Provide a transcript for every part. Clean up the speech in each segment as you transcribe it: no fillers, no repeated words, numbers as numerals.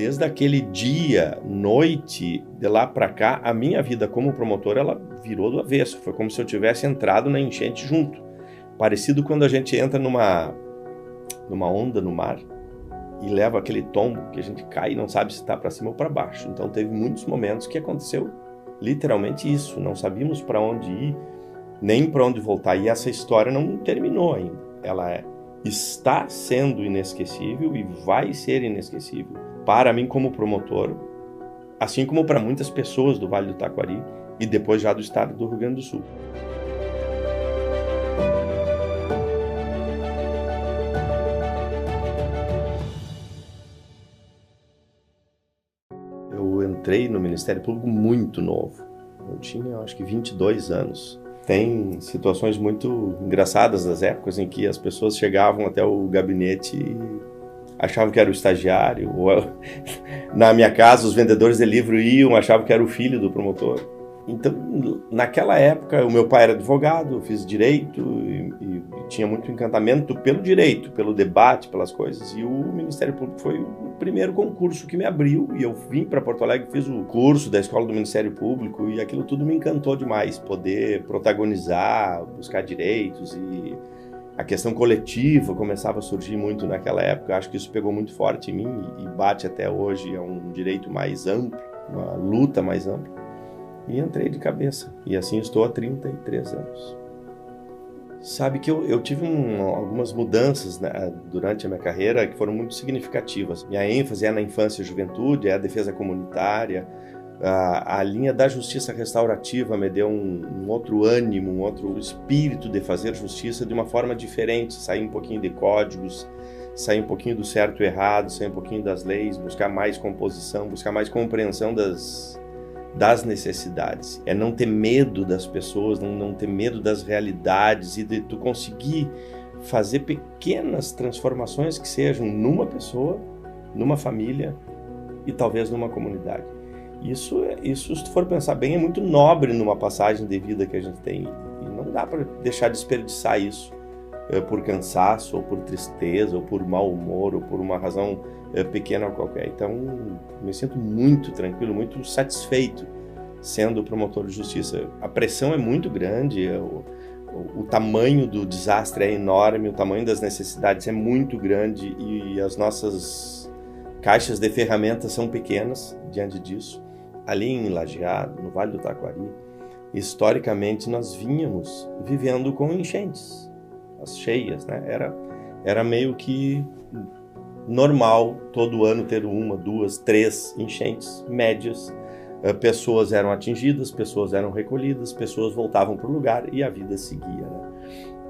Desde aquele dia, noite, de lá para cá, a minha vida como promotor, ela virou do avesso. Foi como se eu tivesse entrado na enchente junto. Parecido quando a gente entra numa onda no mar e leva aquele tombo que a gente cai e não sabe se está para cima ou para baixo. Então teve muitos momentos que aconteceu literalmente isso. Não sabíamos para onde ir, nem para onde voltar. E essa história não terminou ainda. Ela está sendo inesquecível e vai ser inesquecível para mim como promotor, assim como para muitas pessoas do Vale do Taquari e depois já do estado do Rio Grande do Sul. Eu entrei no Ministério Público muito novo. Eu tinha, acho que 22 anos. Tem situações muito engraçadas das épocas em que as pessoas chegavam até o gabinete e achavam que era o estagiário. Ou, na minha casa, os vendedores de livro iam, achavam que era o filho do promotor. Então, naquela época, o meu pai era advogado, eu fiz direito e tinha muito encantamento pelo direito, pelo debate, pelas coisas. E o Ministério Público foi o primeiro concurso que me abriu. E eu vim para Porto Alegre, fiz o curso da Escola do Ministério Público e aquilo tudo me encantou demais. Poder protagonizar, buscar direitos e a questão coletiva começava a surgir muito naquela época. Eu acho que isso pegou muito forte em mim e bate até hoje. É um direito mais amplo, uma luta mais ampla. E entrei de cabeça. E assim estou há 33 anos. Sabe que eu tive algumas mudanças, né, durante a minha carreira que foram muito significativas. Minha ênfase é na infância e juventude, é a defesa comunitária. A linha da justiça restaurativa me deu um outro ânimo, um outro espírito de fazer justiça de uma forma diferente. Sair um pouquinho de códigos, sair um pouquinho do certo e errado, sair um pouquinho das leis, buscar mais composição, buscar mais compreensão das necessidades. É não ter medo das pessoas, não ter medo das realidades e de tu conseguir fazer pequenas transformações que sejam numa pessoa, numa família e talvez numa comunidade. Isso, se tu for pensar bem, é muito nobre numa passagem de vida que a gente tem e não dá para deixar de desperdiçar isso por cansaço, ou por tristeza, ou por mau humor, ou por uma razão pequena ou qualquer. Então, me sinto muito tranquilo, muito satisfeito sendo promotor de justiça. A pressão é muito grande, o tamanho do desastre é enorme, o tamanho das necessidades é muito grande e as nossas caixas de ferramentas são pequenas diante disso. Ali em Lajeado, no Vale do Taquari, historicamente nós vínhamos vivendo com enchentes, as cheias, né? Era meio que normal todo ano ter 1, 2, 3 enchentes médias. Pessoas eram atingidas, pessoas eram recolhidas, pessoas voltavam para o lugar e a vida seguia, né?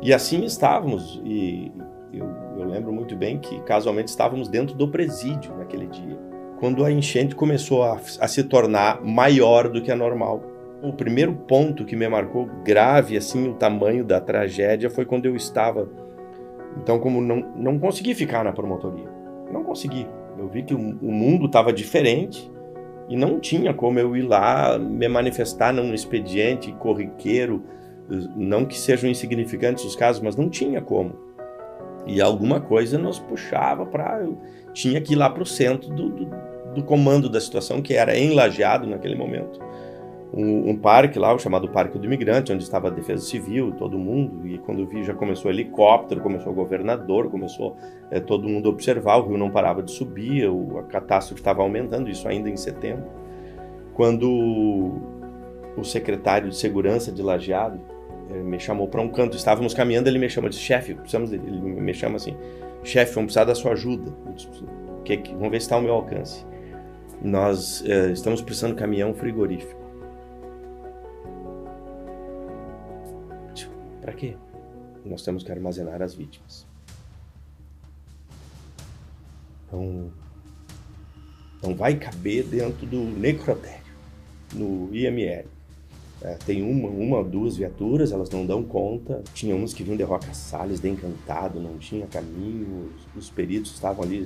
E assim estávamos, e eu lembro muito bem que casualmente estávamos dentro do presídio naquele dia, quando a enchente começou a se tornar maior do que a normal. O primeiro ponto que me marcou grave, assim, o tamanho da tragédia, foi quando eu estava... Então, como não consegui ficar na promotoria. Não consegui. Eu vi que o mundo estava diferente e não tinha como eu ir lá me manifestar num expediente corriqueiro, não que sejam insignificantes os casos, mas não tinha como. E alguma coisa nos puxava para... Tinha que ir lá para o centro do comando da situação, que era em Lajeado naquele momento. Um parque lá, o chamado Parque do Imigrante, onde estava a Defesa Civil, todo mundo, e quando eu vi já começou o helicóptero, começou o governador, começou todo mundo a observar, o rio não parava de subir, a catástrofe estava aumentando, isso ainda em setembro. Quando o secretário de Segurança de Lajeado me chamou para um canto, estávamos caminhando, ele me chama, disse, chefe, precisamos dele, ele me chama assim, chefe, vamos precisar da sua ajuda, eu disse, vamos ver se está ao meu alcance. Nós estamos precisando de caminhão frigorífico. Para quê? Nós temos que armazenar as vítimas. Então, não vai caber dentro do necrotério, no IML. Tem uma ou duas viaturas, elas não dão conta. Tinha umas que vinham de Roca Salles, de Encantado, não tinha caminho. Os peritos estavam ali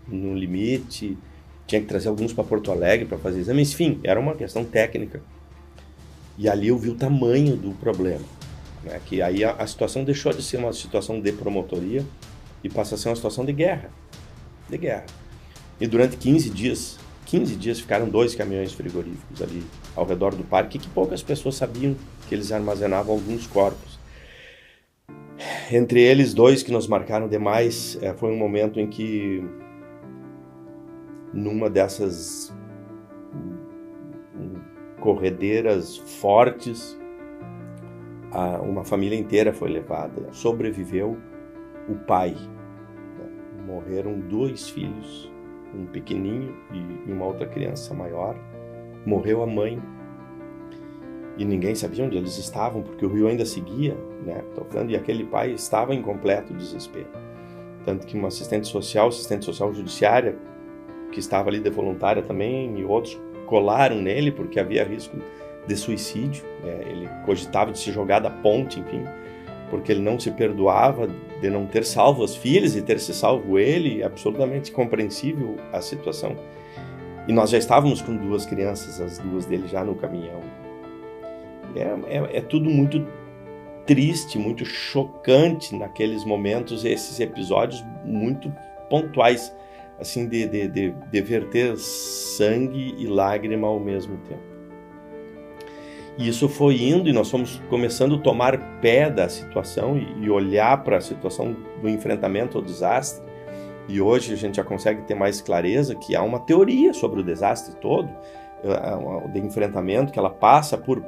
no limite. Tinha que trazer alguns para Porto Alegre para fazer exames. Enfim, era uma questão técnica. E ali eu vi o tamanho do problema. Né, que aí a situação deixou de ser uma situação de promotoria e passa a ser uma situação de guerra. E durante 15 dias ficaram 2 caminhões frigoríficos ali ao redor do parque, que poucas pessoas sabiam que eles armazenavam alguns corpos. Entre eles, 2 que nos marcaram demais, foi um momento em que, numa dessas corredeiras fortes, uma família inteira foi levada. Sobreviveu o pai. Morreram 2 filhos, um pequenininho e uma outra criança maior. Morreu a mãe e ninguém sabia onde eles estavam, porque o rio ainda seguia, né, tocando, e aquele pai estava em completo desespero. Tanto que uma assistente social judiciária, que estava ali de voluntária também, e outros colaram nele porque havia risco de suicídio. Ele cogitava de se jogar da ponte, enfim, porque ele não se perdoava de não ter salvo as filhas e ter se salvo ele. Absolutamente compreensível a situação. E nós já estávamos com 2 crianças, as 2 dele já no caminhão. É tudo muito triste, muito chocante naqueles momentos, esses episódios muito pontuais, assim, de verter sangue e lágrima ao mesmo tempo. E isso foi indo, e nós fomos começando a tomar pé da situação e olhar para a situação do enfrentamento ao desastre. E hoje a gente já consegue ter mais clareza que há uma teoria sobre o desastre todo, de enfrentamento, que ela passa por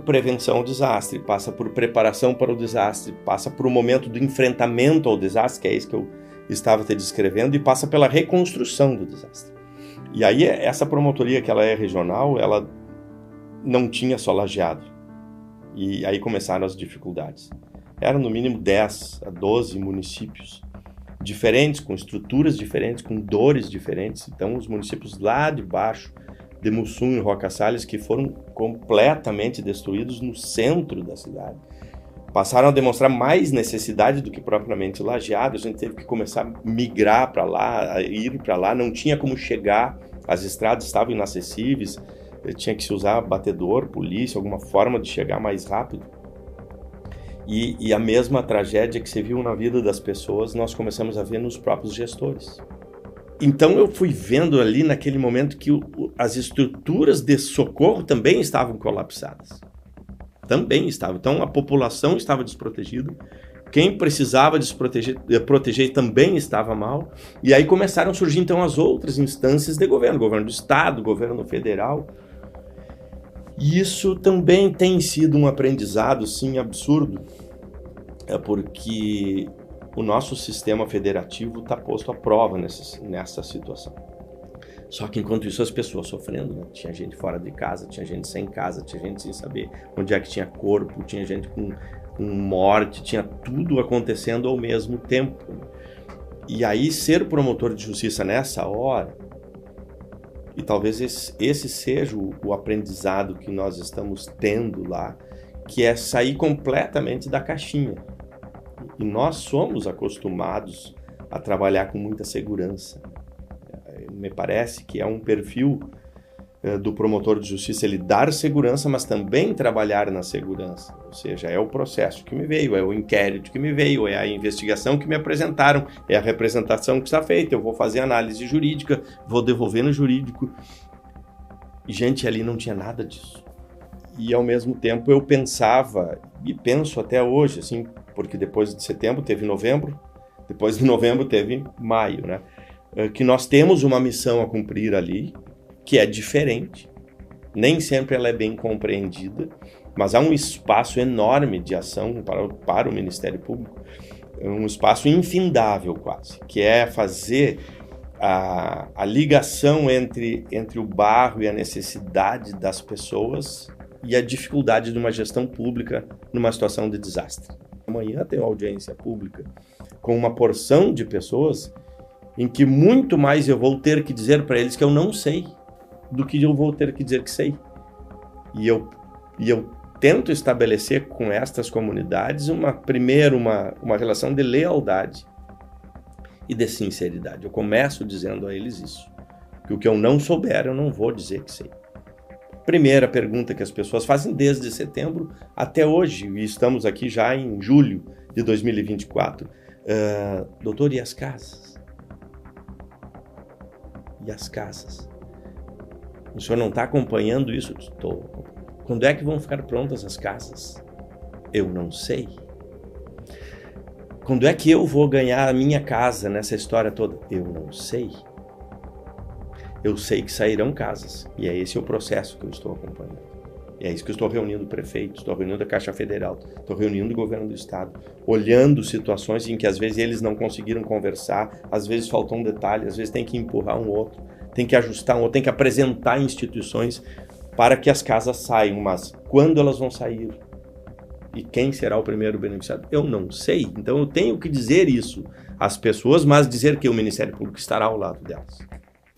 prevenção ao desastre, passa por preparação para o desastre, passa por um momento do enfrentamento ao desastre, que é isso que eu estava te descrevendo, e passa pela reconstrução do desastre. E aí essa promotoria, que ela é regional, ela não tinha só Lajeado. E aí começaram as dificuldades. Eram no mínimo 10 a 12 municípios diferentes, com estruturas diferentes, com dores diferentes. Então os municípios lá de baixo, de Mussum e Roca Salles, que foram completamente destruídos no centro da cidade, passaram a demonstrar mais necessidade do que propriamente Lajeado. A gente teve que começar a migrar para lá, a ir para lá, não tinha como chegar, as estradas estavam inacessíveis, tinha que se usar batedor, polícia, alguma forma de chegar mais rápido. E a mesma tragédia que se viu na vida das pessoas, nós começamos a ver nos próprios gestores. Então eu fui vendo ali naquele momento que as estruturas de socorro também estavam colapsadas. Também estavam. Então a população estava desprotegida, quem precisava proteger também estava mal, e aí começaram a surgir então as outras instâncias de governo do estado, governo federal. E isso também tem sido um aprendizado, sim, absurdo, porque o nosso sistema federativo está posto à prova nessa situação. Só que enquanto isso as pessoas sofrendo, né? Tinha gente fora de casa, tinha gente sem casa, tinha gente sem saber onde é que tinha corpo, tinha gente com morte, tinha tudo acontecendo ao mesmo tempo. E aí ser promotor de justiça nessa hora, e talvez esse seja o aprendizado que nós estamos tendo lá, que é sair completamente da caixinha. E nós somos acostumados a trabalhar com muita segurança. Me parece que é um perfil do promotor de justiça, ele dar segurança, mas também trabalhar na segurança. Ou seja, é o processo que me veio, é o inquérito que me veio, é a investigação que me apresentaram, é a representação que está feita, eu vou fazer análise jurídica, vou devolver no jurídico. E, gente, ali não tinha nada disso. E, ao mesmo tempo, eu pensava, e penso até hoje, assim, porque depois de setembro teve novembro, depois de novembro teve maio, né? Que nós temos uma missão a cumprir ali, que é diferente, nem sempre ela é bem compreendida, mas há um espaço enorme de ação para o Ministério Público, um espaço infindável quase, que é fazer a ligação entre o barro e a necessidade das pessoas e a dificuldade de uma gestão pública numa situação de desastre. Amanhã tem uma audiência pública com uma porção de pessoas em que muito mais eu vou ter que dizer para eles que eu não sei do que eu vou ter que dizer que sei. E eu tento estabelecer com estas comunidades primeiro uma relação de lealdade e de sinceridade. Eu começo dizendo a eles isso, que o que eu não souber eu não vou dizer que sei. Primeira pergunta que as pessoas fazem desde setembro até hoje, e estamos aqui já em julho de 2024. Doutor, e as casas? E as casas? O senhor não está acompanhando isso? Estou. Quando é que vão ficar prontas as casas? Eu não sei. Quando é que eu vou ganhar a minha casa nessa história toda? Eu não sei. Eu sei que sairão casas. E é esse o processo que eu estou acompanhando. E é isso que eu estou reunindo o prefeito, estou reunindo a Caixa Federal, estou reunindo o governo do estado, olhando situações em que às vezes eles não conseguiram conversar, às vezes faltou um detalhe, às vezes tem que empurrar um outro, tem que ajustar um outro, tem que apresentar instituições para que as casas saiam. Mas quando elas vão sair? E quem será o primeiro beneficiado? Eu não sei. Então eu tenho que dizer isso às pessoas, mas dizer que o Ministério Público estará ao lado delas.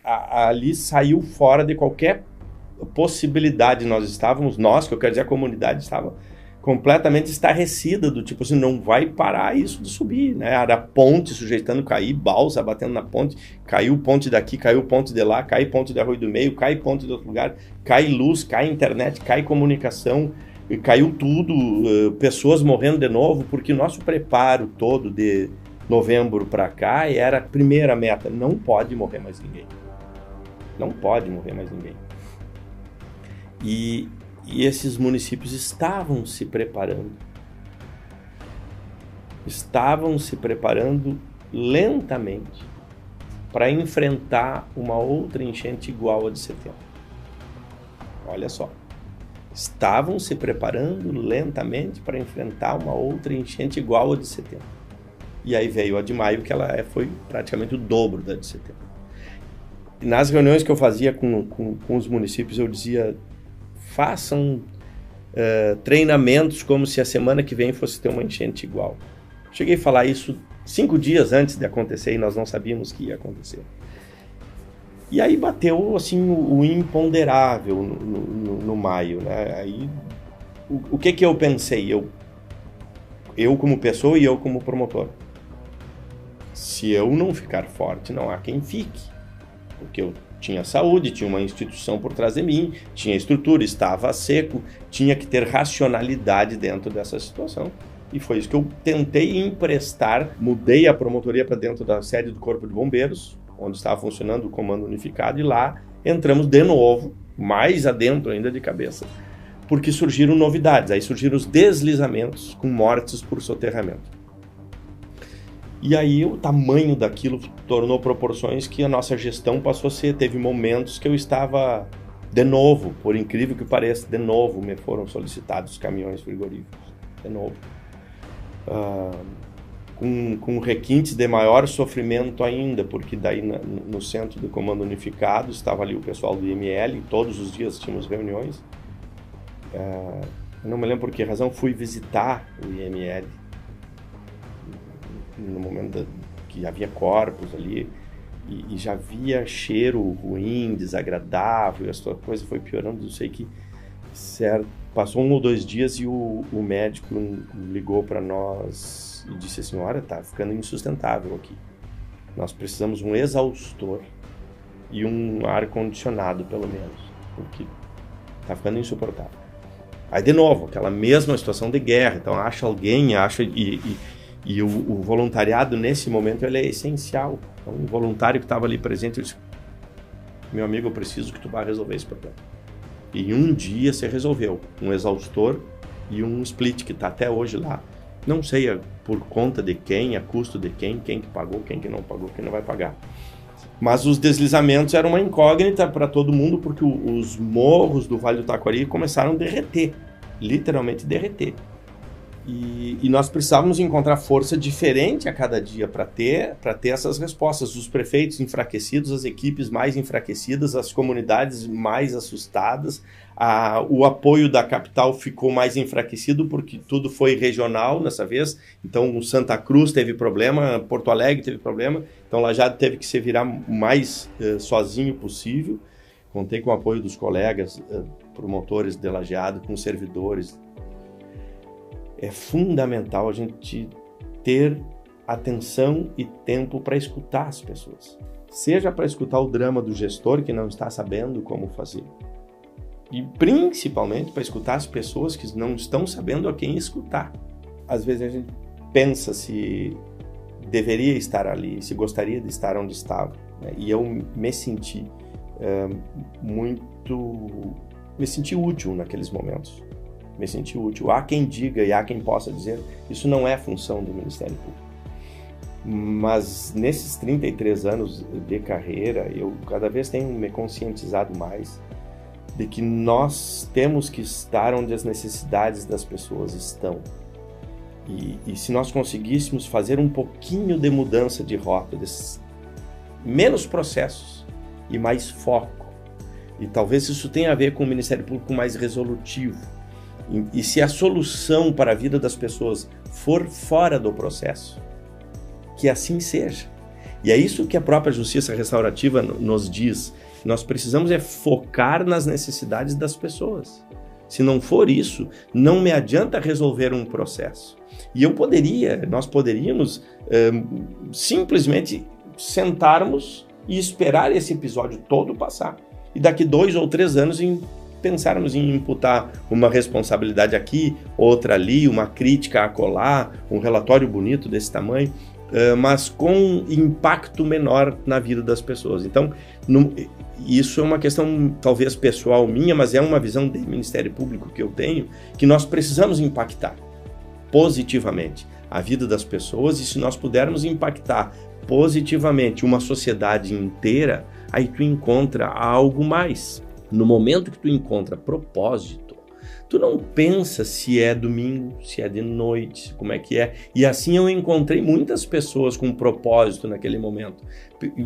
Ali saiu fora de qualquer possibilidade. Nós, que eu quero dizer a comunidade, estava completamente estarrecida, do tipo assim, não vai parar isso de subir, né? Era ponte sujeitando cair, balsa batendo na ponte, caiu ponte daqui, caiu ponte de lá, cai ponte de Arroio do Meio, cai ponte de outro lugar, cai luz, cai internet, cai comunicação, caiu tudo, pessoas morrendo de novo, porque o nosso preparo todo de novembro para cá era a primeira meta, não pode morrer mais ninguém. Não pode morrer mais ninguém. E esses municípios estavam se preparando lentamente para enfrentar uma outra enchente igual a de setembro. Olha só, estavam se preparando lentamente para enfrentar uma outra enchente igual a de setembro. E aí veio a de maio, que ela foi praticamente o dobro da de setembro. E nas reuniões que eu fazia com os municípios, eu dizia: façam treinamentos como se a semana que vem fosse ter uma enchente igual. Cheguei a falar isso 5 dias antes de acontecer e nós não sabíamos que ia acontecer. E aí bateu assim o imponderável no maio, né? Aí o que eu pensei? Eu como pessoa e eu como promotor. Se eu não ficar forte, não há quem fique. Porque eu tinha saúde, tinha uma instituição por trás de mim, tinha estrutura, estava seco, tinha que ter racionalidade dentro dessa situação. E foi isso que eu tentei emprestar. Mudei a promotoria para dentro da sede do Corpo de Bombeiros, onde estava funcionando o Comando Unificado, e lá entramos de novo, mais adentro ainda de cabeça, porque surgiram novidades. Aí surgiram os deslizamentos com mortes por soterramento. E aí o tamanho daquilo tornou proporções que a nossa gestão passou a ser. Teve momentos que eu estava, de novo, por incrível que pareça, de novo me foram solicitados caminhões frigoríficos, de novo. Com requintes de maior sofrimento ainda, porque daí no centro do Comando Unificado estava ali o pessoal do IML, todos os dias tínhamos reuniões. Eu não me lembro por que razão, fui visitar o IML no momento que havia corpos ali, e já havia cheiro ruim, desagradável, e a coisa foi piorando. Eu sei que passou 1 ou 2 dias e o médico ligou para nós e disse assim: olha, tá ficando insustentável aqui, nós precisamos um exaustor e um ar-condicionado pelo menos, porque tá ficando insuportável. Aí de novo, aquela mesma situação de guerra, então e o voluntariado nesse momento ele é essencial. Então, o voluntário que estava ali presente, eu disse: meu amigo, eu preciso que tu vá resolver esse problema. E em um dia se resolveu, um exaustor e um split que está até hoje lá. Não sei por conta de quem, a custo de quem que pagou, quem que não pagou, quem não vai pagar. Mas os deslizamentos eram uma incógnita para todo mundo, porque os morros do Vale do Taquari começaram a derreter, literalmente derreter. E nós precisávamos encontrar força diferente a cada dia para ter essas respostas. Os prefeitos enfraquecidos, as equipes mais enfraquecidas, as comunidades mais assustadas, o apoio da capital ficou mais enfraquecido porque tudo foi regional dessa vez. Então, Santa Cruz teve problema, Porto Alegre teve problema, então lá já teve que se virar o mais sozinho possível. Contei com o apoio dos colegas promotores de Lajeado, com servidores. É fundamental a gente ter atenção e tempo para escutar as pessoas. Seja para escutar o drama do gestor que não está sabendo como fazer. E principalmente para escutar as pessoas que não estão sabendo a quem escutar. Às vezes a gente pensa se deveria estar ali, se gostaria de estar onde estava. né? E eu me senti me senti útil naqueles momentos. Me senti útil. Há quem diga e há quem possa dizer, isso não é função do Ministério Público. Mas nesses 33 anos de carreira, eu cada vez tenho me conscientizado mais de que nós temos que estar onde as necessidades das pessoas estão. E se nós conseguíssemos fazer um pouquinho de mudança de rota, menos processos e mais foco, e talvez isso tenha a ver com o Ministério Público mais resolutivo, e se a solução para a vida das pessoas for fora do processo, que assim seja. E é isso que a própria justiça restaurativa nos diz. Nós precisamos focar nas necessidades das pessoas. Se não for isso, não me adianta resolver um processo. E nós poderíamos simplesmente sentarmos e esperar esse episódio todo passar. E daqui 2 ou 3 anos pensarmos em imputar uma responsabilidade aqui, outra ali, uma crítica acolá, um relatório bonito desse tamanho, mas com impacto menor na vida das pessoas. Então, isso é uma questão talvez pessoal minha, mas é uma visão do Ministério Público que eu tenho, que nós precisamos impactar positivamente a vida das pessoas, e se nós pudermos impactar positivamente uma sociedade inteira, aí tu encontra algo mais. No momento que tu encontra propósito, tu não pensa se é domingo, se é de noite, como é que é. E assim eu encontrei muitas pessoas com propósito naquele momento.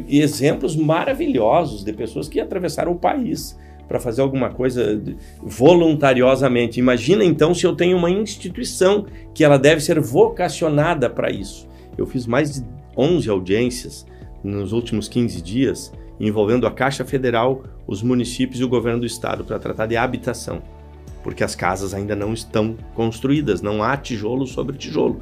Exemplos maravilhosos de pessoas que atravessaram o país para fazer alguma coisa voluntariosamente. Imagina então se eu tenho uma instituição que ela deve ser vocacionada para isso. Eu fiz mais de 11 audiências nos últimos 15 dias, envolvendo a Caixa Federal, os municípios e o governo do estado para tratar de habitação, porque as casas ainda não estão construídas, não há tijolo sobre tijolo.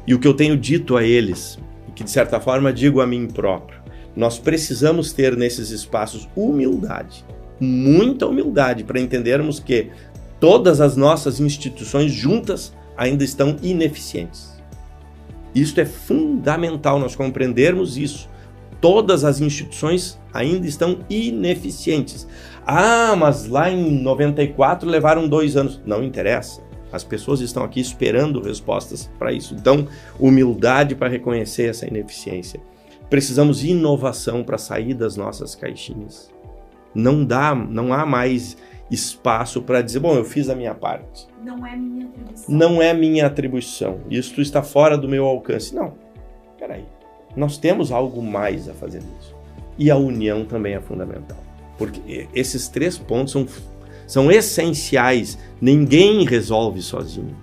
E o que eu tenho dito a eles, e que de certa forma digo a mim próprio, nós precisamos ter nesses espaços humildade, muita humildade, para entendermos que todas as nossas instituições juntas ainda estão ineficientes. Isso é fundamental, nós compreendermos isso. Todas as instituições ainda estão ineficientes. Ah, mas lá em 94 levaram 2 anos. Não interessa. As pessoas estão aqui esperando respostas para isso. Então, humildade para reconhecer essa ineficiência. Precisamos de inovação para sair das nossas caixinhas. Não há mais espaço para dizer, bom, eu fiz a minha parte. Não é minha atribuição. Não é minha atribuição. Isso está fora do meu alcance. Não. Peraí. Nós temos algo mais a fazer nisso. E a união também é fundamental. Porque esses 3 pontos são essenciais. Ninguém resolve sozinho.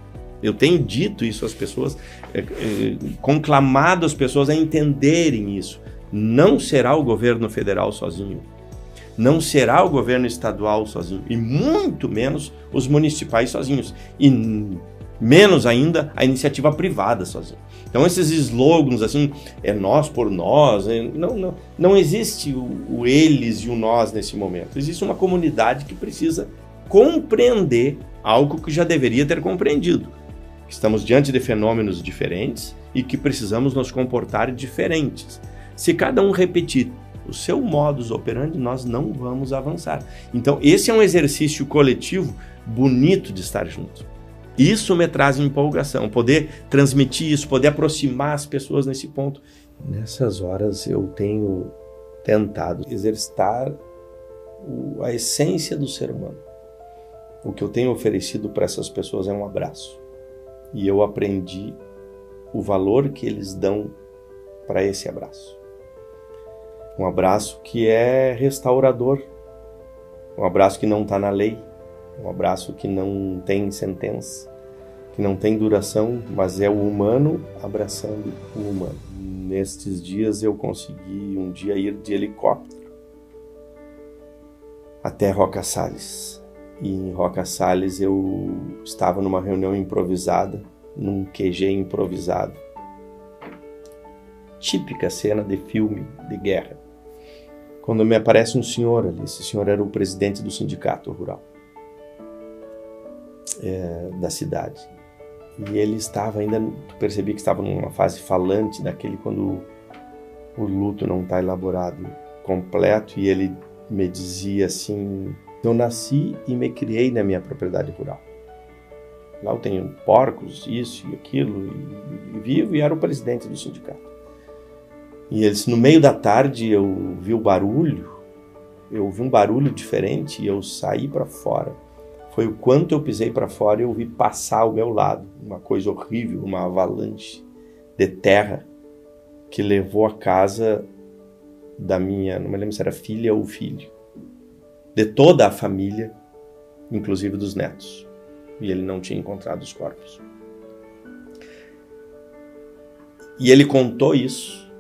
Eu tenho dito isso às pessoas, conclamado as pessoas a entenderem isso. Não será o governo federal sozinho. Não será o governo estadual sozinho. E muito menos os municipais sozinhos. E menos ainda a iniciativa privada sozinha. Então esses slogans assim, é nós por nós, não existe o eles e o nós nesse momento. Existe uma comunidade que precisa compreender algo que já deveria ter compreendido. Estamos diante de fenômenos diferentes e que precisamos nos comportar diferentes. Se cada um repetir o seu modus operandi, nós não vamos avançar. Então esse é um exercício coletivo bonito de estar junto. Isso me traz empolgação, poder transmitir isso, poder aproximar as pessoas nesse ponto. Nessas horas eu tenho tentado exercitar a essência do ser humano. O que eu tenho oferecido para essas pessoas é um abraço. E eu aprendi o valor que eles dão para esse abraço. Um abraço que é restaurador, um abraço que não está na lei, um abraço que não tem sentença, que não tem duração, mas é o humano abraçando o humano. Nestes dias eu consegui um dia ir de helicóptero até Roca Sales. E em Roca Sales eu estava numa reunião improvisada, num QG improvisado. Típica cena de filme de guerra. Quando me aparece um senhor ali, esse senhor era o presidente do sindicato rural da cidade. E ele estava ainda, percebi que estava numa fase falante daquele quando o luto não está elaborado. completo, e ele me dizia assim: eu nasci e me criei na minha propriedade rural. Lá eu tenho porcos, isso e aquilo, e vivo, e era o presidente do sindicato. E ele disse: no meio da tarde eu ouvi um barulho diferente, e eu saí para fora. Foi o quanto eu pisei para fora e eu vi passar ao meu lado uma coisa horrível, uma avalanche de terra que levou a casa da minha, não me lembro se era filha ou filho, de toda a família, inclusive dos netos. E ele não tinha encontrado os corpos. E ele contou isso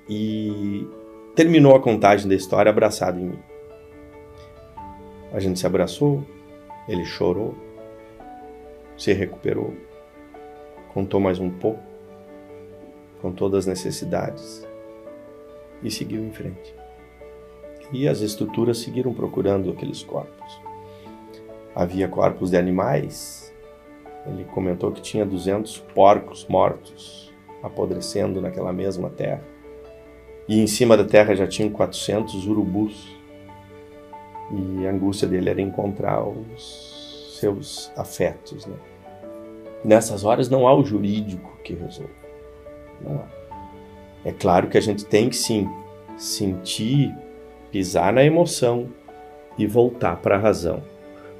e terminou a contagem da história abraçado em mim. A gente se abraçou, ele chorou, se recuperou, contou mais um pouco, contou das necessidades e seguiu em frente. E as estruturas seguiram procurando aqueles corpos. Havia corpos de animais. Ele comentou que tinha 200 porcos mortos apodrecendo naquela mesma terra. E em cima da terra já tinham 400 urubus. E a angústia dele era encontrar os seus afetos, né? Nessas horas não há o jurídico que resolve. Não há. É claro que a gente tem que sim sentir, pisar na emoção e voltar para a razão.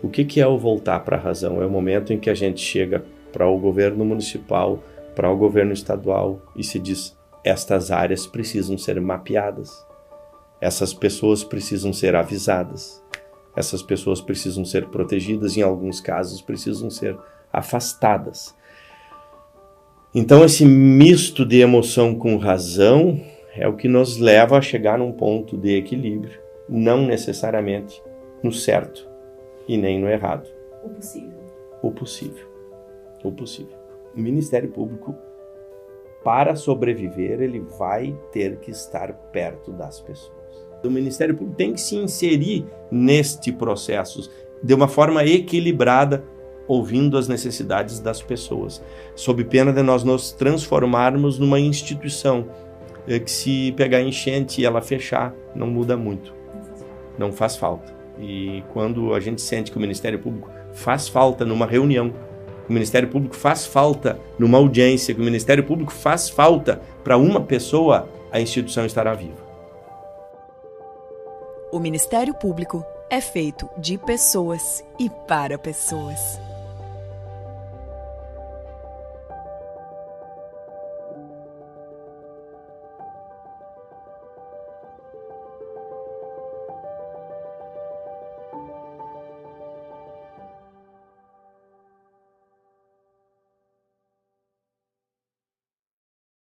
O que é o voltar para a razão? É o momento em que a gente chega para o governo municipal, para o governo estadual e se diz: estas áreas precisam ser mapeadas, essas pessoas precisam ser avisadas, essas pessoas precisam ser protegidas, em alguns casos precisam ser afastadas. Então esse misto de emoção com razão é o que nos leva a chegar num ponto de equilíbrio, não necessariamente no certo e nem no errado. O possível. O possível. O possível. O Ministério Público, para sobreviver, ele vai ter que estar perto das pessoas. O Ministério Público tem que se inserir neste processo de uma forma equilibrada, ouvindo as necessidades das pessoas, sob pena de nós nos transformarmos numa instituição que, se pegar enchente e ela fechar, não muda muito. Não faz falta. E quando a gente sente que o Ministério Público faz falta numa reunião, que o Ministério Público faz falta numa audiência, que o Ministério Público faz falta para uma pessoa, a instituição estará viva. O Ministério Público é feito de pessoas e para pessoas.